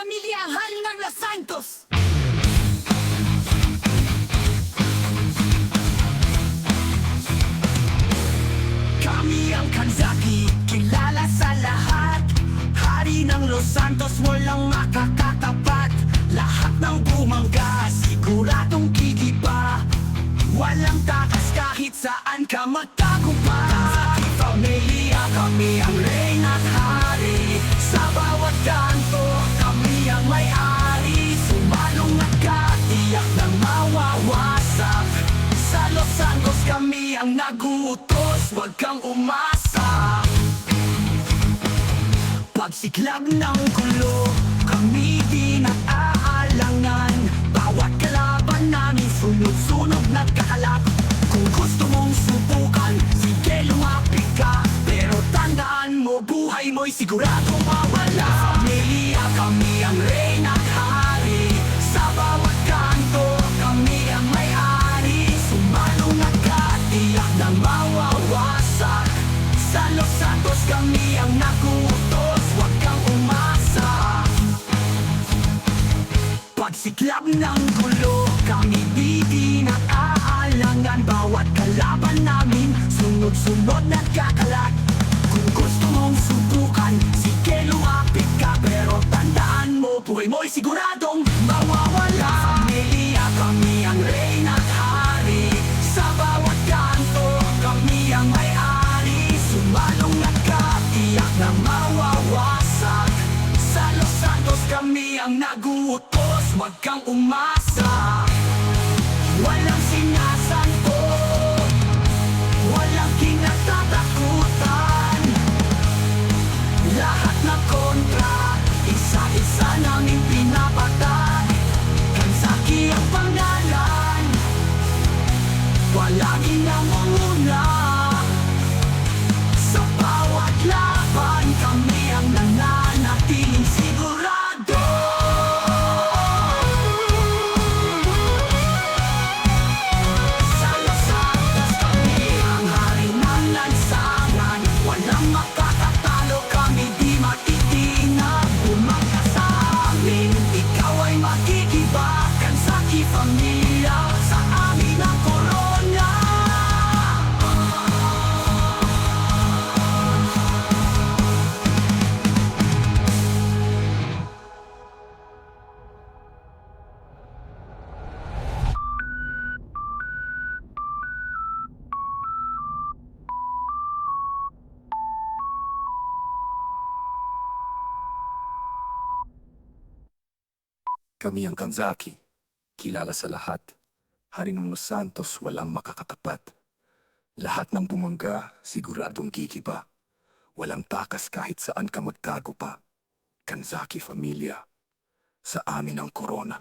Pamilya Hari ng Los Santos. Kami ang Kanzaki, kilala sa lahat. Hari ng Los Santos, walang makakatapat. Lahat ng bumangga, siguradong gigiba. Walang takas kahit saan ka magtago pa. Kanzaki Pamilya, kami ang reyna at hari. Sa bawat kanto, kami ang may-ari. Sumalong at katiyak ng mawawasak. Sa Los Santos kami ang naguutos, huwag kang umasa. Pagsiklab ng gulo, kami di nag-aalangan. Bawat kalaban namin sunod-sunod nagkakalap. Kung gusto mong subukan, sige lumapit ka. Pero tandaan mo, buhay mo'y sigurado mawala. Pamilya, kami ang reyna at hari. Sa bawat kanto, kami ang may-ari. Sumalong at katiyak ng mawawasak. Sa Los Santos kami ang nagutos, huwag kang umasa. Pagsiklab ng gulo, kami di nag-aalangan. Bawat kalaban namin, sunod-sunod nagkakalat. Kung gusto mong subukan, sige lumapit ka. Pero tandaan mo, buhay mo'y siguradong mawawala. Pamilya, kami ang reyna at hari. Sa bawat kanto, kami ang may-ari. Sumalong at katiyak na mawawasak. Sa Los Santos kami ang naguutos, huwag kang umasa. Walang sinasanto, walang kinatatakutan. Lahat na kontra, isa-isa namin pinapatay. Kanzaki ang pangalan, palaging nangunguna. Sa bawat laban, kami ang nananatiling sigurado. Sa Los Santos, kami ang hari ng lansangan. Walang makakatalo, kami di matitinag. Bumangga sa amin, ikaw ay makikiba. Kanzaki Pamilya, sa amin ang korona. Kami ang Kanzaki, kilala sa lahat. Hari ng Los Santos, walang makakatapat. Lahat ng bumangga, siguradong gigiba. Walang takas kahit saan ka magtago pa. Kanzaki Pamilya, sa amin ang korona.